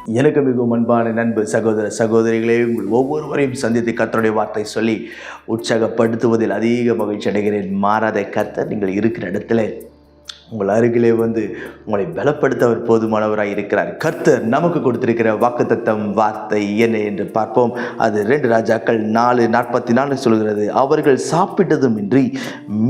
எனக்கு மிகவும் அன்பான நண்பு சகோதர சகோதரிகளே, உங்கள் ஒவ்வொருவரையும் சந்தித்து கர்த்தருடைய வார்த்தை சொல்லி உற்சாகப்படுத்துவதில் அதிக மகிழ்ச்சி அடைகிறேன். மாறாத கர்த்தர் நீங்கள் இருக்கிற இடத்துல உங்கள் அருகிலே வந்து உங்களை பலப்படுத்த அவர் போதுமானவராக இருக்கிறார். கர்த்தர் நமக்கு கொடுத்திருக்கிற வாக்குத்தத்தம் வார்த்தை என்ன என்று பார்ப்போம். அது 2 ராஜாக்கள் 4:44 சொல்கிறது, அவர்கள் சாப்பிட்டதுமின்றி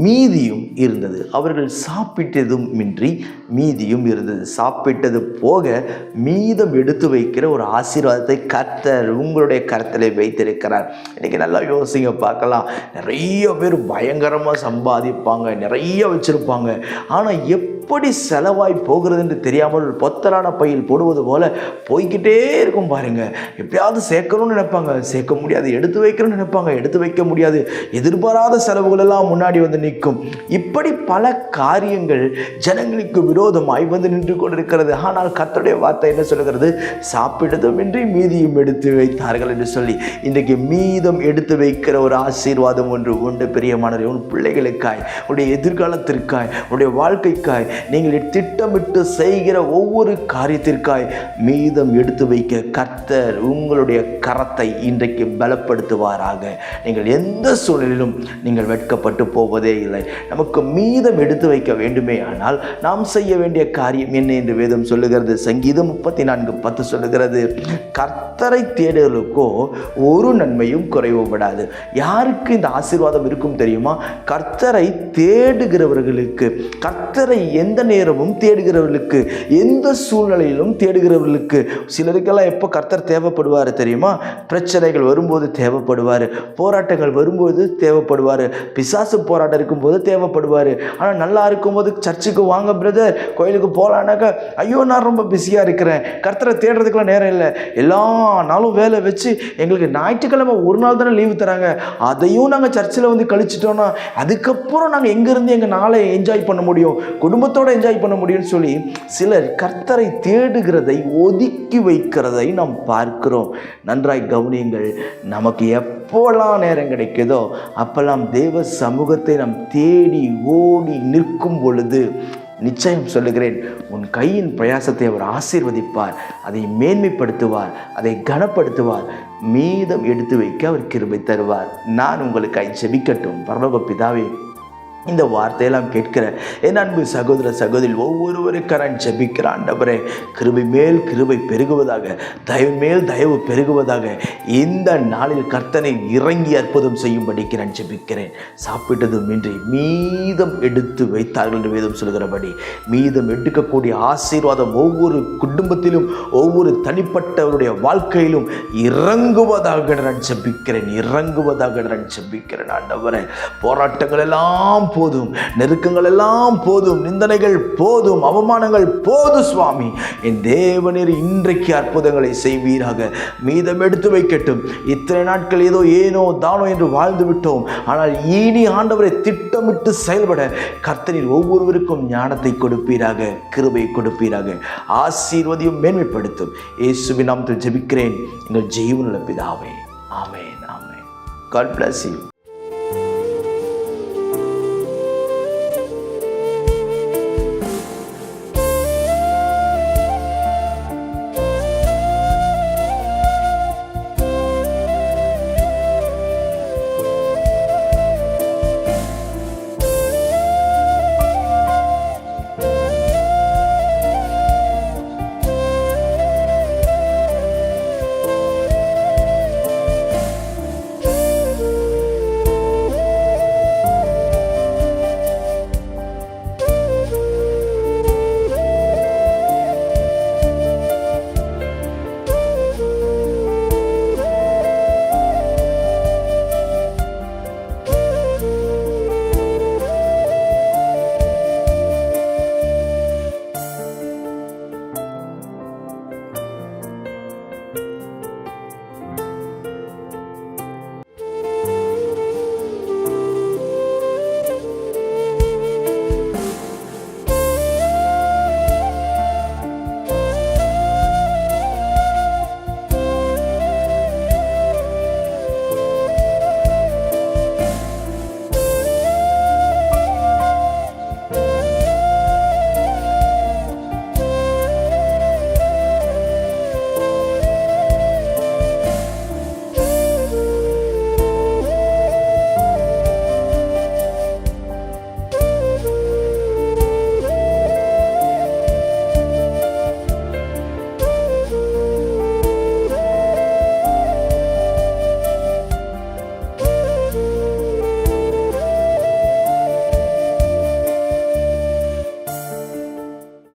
மீதியும் இருந்தது. அவர்கள் சாப்பிட்டதுமின்றி மீதியும் இருந்தது. சாப்பிட்டது போக மீதம் எடுத்து வைக்கிற ஒரு ஆசீர்வாதத்தை கர்த்தர் உங்களுடைய கருத்திலே வைத்திருக்கிறார். இன்றைக்கி நல்லா யோசிங்க பார்க்கலாம். நிறைய பேர் பயங்கரமாக சம்பாதிப்பாங்க, நிறைய வச்சுருப்பாங்க. ஆனால் எப்படி செலவாய் போகிறது என்று தெரியாமல் ஒரு பொத்தலான பையில் போடுவது போல போய்கிட்டே இருக்கும் பாருங்க. எப்படியாவது சேர்க்கணும்னு நினைப்பாங்க, சேர்க்க முடியாது. எடுத்து வைக்கணும்னு நினைப்பாங்க, எடுத்து வைக்க முடியாது. எதிர்பாராத செலவுகள் எல்லாம் முன்னாடி வந்து நிற்கும். இப்படி பல காரியங்கள் ஜனங்களுக்கு விரோதமாய் வந்து நின்று கொண்டிருக்கிறது. ஆனால் கர்த்தருடைய வார்த்தை என்ன சொல்கிறது? சாப்பிட்டதுமின்றி மீதியும் எடுத்து வைத்தார்கள் என்று சொல்லி இன்றைக்கு மீதம் எடுத்து வைக்கிற ஒரு ஆசீர்வாதம் ஒன்று உண்டு. பிரியமானவர்களே, உன் பிள்ளைகளுக்காய், உன்னுடைய எதிர்காலத்திற்காய், உன்னுடைய வாழ்க்கைக்காய், நீங்கள் திட்டமிட்டு செய்கிற ஒவ்வொரு காரியத்திற்காய் மீதம் எடுத்து வைக்க கர்த்தர் உங்களுடைய கரத்தை இன்றைக்கு பலப்படுத்துவாராக. நீங்கள் எந்த சூழ்நிலையிலும் நீங்கள் வெட்கப்பட்டு போவதே இல்லை. நமக்கு மீதம் எடுத்து வைக்க வேண்டுமே ஆனால் நாம் செய்ய வேண்டிய காரியம் என்ன என்று வேதம் சொல்லுகிறது. சங்கீதம் 34:10 சொல்லுகிறது, கர்த்தரை தேடுகளுக்கோ ஒரு நன்மையும் குறைவுபடாது. யாருக்கு இந்த ஆசீர்வாதம் இருக்கும் தெரியுமா? கர்த்தரை தேடுகிறவர்களுக்கு, கர்த்தரை எந்த நேரமும் தேடுகிறவர்களுக்கு, எந்த சூழ்நிலையிலும் தேடுகிறவர்களுக்கு. சிலருக்கெல்லாம் எப்போ கர்த்தர் தேவைப்படுவார் தெரியுமா? பிரச்சனைகள் வரும்போது தேவைப்படுவார், போராட்டங்கள் வரும்போது தேவைப்படுவார், பிசாசு போராட்டம் இருக்கும்போது தேவைப்படுவார். ஆனால் நல்லா இருக்கும்போது சர்ச்சுக்கு வாங்க பிரதர், கோயிலுக்கு போகலான்னாக்கா, ஐயோ நான் ரொம்ப பிஸியாக இருக்கிறேன், கர்த்தரை தேடுறதுக்கெல்லாம் நேரம் இல்லை, எல்லா நாளும் வேலை வச்சு எங்களுக்கு ஞாயிற்றுக்கிழமை ஒரு நாள் தானே லீவு தராங்க, அதையும் நாங்கள் சர்ச்சில் வந்து கழிச்சிட்டோன்னா அதுக்கப்புறம் நாங்கள் எங்கேருந்து எங்கள் நாளை என்ஜாய் பண்ண முடியும், குடும்பத்தோடு என்ஜாய் பண்ண முடியும்னு சொல்லி சிலர் கர்த்தரை தேடுகிறதை ஒதுக்கி வைக்கிறதை நாம் பார்க்கிறோம். நன்றாய் கவனியுங்கள். நமக்கு எப்போல்லாம் நேரம் கிடைக்குதோ அப்பெல்லாம் தேவ சமூகத்தை நாம் தேடி ஓடி நிற்கும் பொழுது நிச்சயம் சொல்லுகிறேன், உன் கையின் பிரயாசத்தை அவர் ஆசீர்வதிப்பார், அதை மேன்மைப்படுத்துவார், அதை கனப்படுத்துவார், மீதம் எடுத்து வைக்க அவர் கிருபை தருவார். நான் உங்களுக்காய் ஜெபிக்கட்டும். பரலோக பிதாவே, இந்த வார்த்தையெல்லாம் கேட்கிற என் அன்பு சகோதர சகோதரி ஒவ்வொருவருக்கு நான் ஜெபிக்கிறேன். ஆண்டவரே, கிருபை மேல் கிருபை பெருகுவதாக, தயவு மேல் தயவு பெருகுவதாக. இந்த நாளில் கர்த்தனை இறங்கி அற்புதம் செய்யும்படிக்கு நான் ஜெபிக்கிறேன். சாப்பிட்டதுமின்றி மீதம் எடுத்து வைத்தார்கள் என்று வேதம் சொல்கிறபடி மீதம் எடுக்கக்கூடிய ஆசீர்வாதம் ஒவ்வொரு குடும்பத்திலும், ஒவ்வொரு தனிப்பட்டவருடைய வாழ்க்கையிலும் இறங்குவதாக நான் ஜெபிக்கிறேன், இறங்குவதாக நான் ஜெபிக்கிறேன். ஆண்டவரே, போராட்டங்கள் எல்லாம் போதும், நெருக்கங்கள் எல்லாம் போதும், நிந்தனைகள் போதும், அவமானங்கள் போதும் சுவாமி. என் தேவனீர் இன்றைக்கு அற்புதங்களை செய்வீராக. மீதம் எடுத்து வைக்கட்டும். இத்தனை நாட்கள் ஏதோ ஏனோ தானோ என்று வாழ்ந்து விட்டோம். ஆனால் இனி ஆண்டவரை திட்டமிட்டு செயல்பட கர்த்தரின் ஒவ்வொருவருக்கும் ஞானத்தை கொடுப்பீராக, கிருபையை கொடுப்பீராக. ஆசீர்வதியும் மேன்மைப்படுத்தும். இயேசுவின் நாமத்தில் ஜெபிக்கிறேன் எங்கள் ஜீவனுள்ள பிதாவே. ஆமென், ஆமென். God bless you.